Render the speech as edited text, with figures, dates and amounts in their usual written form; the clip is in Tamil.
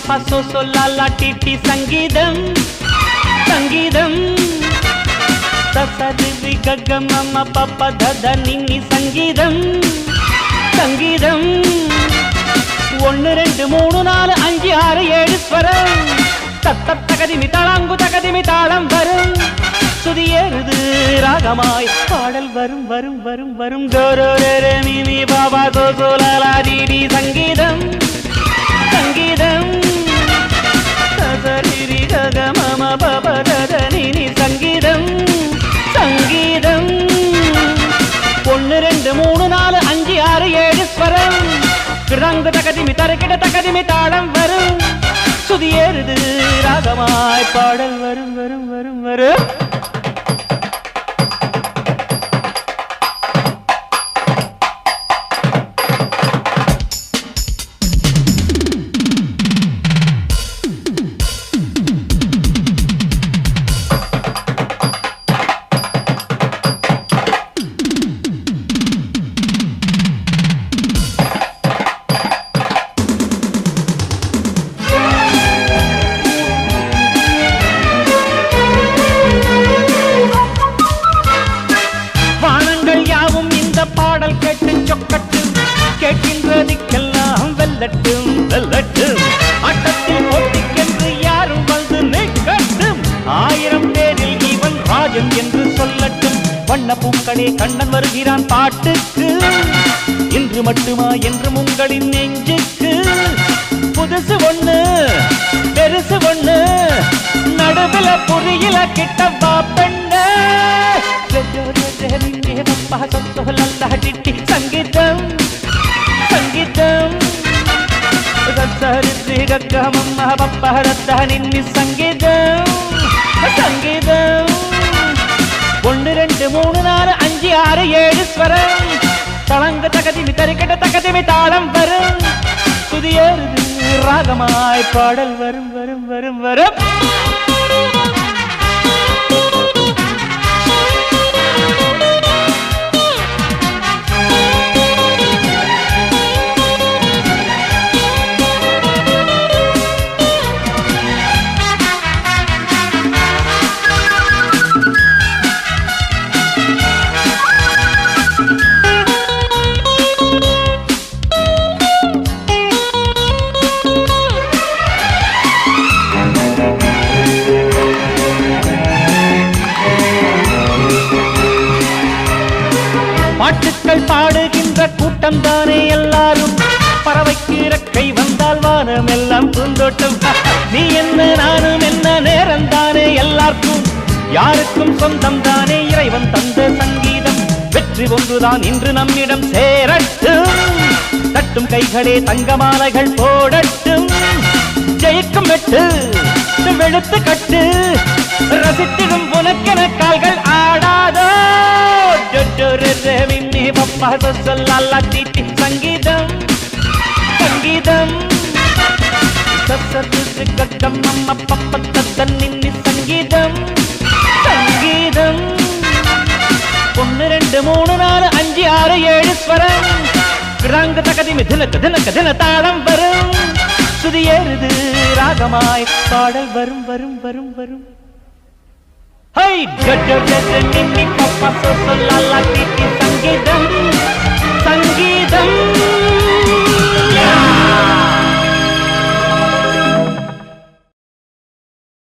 பாப்பா சோ சொல்லா டிட்டி சங்கீதம் சங்கீதம் சசரி கக மம பாப்பா தத நின்னி சங்கீதம் சங்கீதம் 1 2 3 4 5 6 7 ஸ்வரம் தத்த தகதிமி தாளங்கு தகதிமி தாளம் வரும் சுதியேறுது ராகமாய் பாடல் வரும் வரும் வரும் வரும் கோரோரே மிமி பாபா கோசோலா டிடி சங்கீதம் சங்கீதம் சசரி கக மம பாபா தத நின்னி சங்கீதம் சங்கீதம் 1 2 3 4 5 6 7 ஸ்வரம் கிரங்கு தகதிமி தரக்கிட தகதிமி தாளம் வரும் சுதியேறுது ராகமாய் பாடல் வரும் வரும் வரும் வரும் கேட்கின்றதுக்கெல்லாம் வெல்லட்டும் வெல்லட்டும் ஆட்டத்தில் போட்டிக்கென்று யாரும் வந்து நிற்கட்டும் 1000 பேரில் இவன் ராஜன் என்று சொல்லட்டும் வண்ண பூக்களே கண்ணன் வருகிறான் பாட்டுக்கு இன்று மட்டுமா என்றும் உங்களின் நெஞ்சுக்கு புதுசு ஒண்ணு பெருசு ஒண்ணு நடுவில் புரியல கிட்டவா பெண்ணு சங்கீதம் சங்கீதம் சரி கக மம்ம பப்ப ரத்த நின்னி சங்கீதம் சங்கீதம் 1 2 3 4 5 6 7 ஸ்வரம் தளங்க தகதிமி தரிக்கட்ட தகதிமி தாளம் வரும் சுதியேறுது ராகமாய் பாடல் வரும் வரும் வரும் வரும் பாட்டுக்கள் பாடுகின்ற கூட்டம் தானே எல்லாரும் பறவைக்கு இறக்கை வந்தால் வானம் எல்லாம் பூந்தோட்டம் நீ என்ன நானும் என்ன நேரம் தானே எல்லாருக்கும் யாருக்கும் சொந்தம் தானே இறைவன் தந்த சங்கீதம் வெற்றி ஒன்றுதான் இன்று நம்மிடம் சேரட்டும் தட்டும் கைகளே தங்க மாலைகள் போடட்டும் ஜெயிக்கும் வெட்டு வெளுத்து கட்டு ரசித்திடும் உனக்கென கால்கள் ஆடாதோ பப்பா சொல்லா டிட்டி சங்கீதம் சங்கீதம் சசரி கக மம பப்ப தத நின்னி சங்கீதம் சங்கீதம் 1 2 3 4 5 6 7 ஸ்வரம் கிரங்கு தகதிமி தினக்க தினக்க தின தாளம் வரும் சுதியேறுது ராகமாய் பாடல் வரும் வரும் வரும் வரும் ஹை நின்னி பப்பா சொல்லா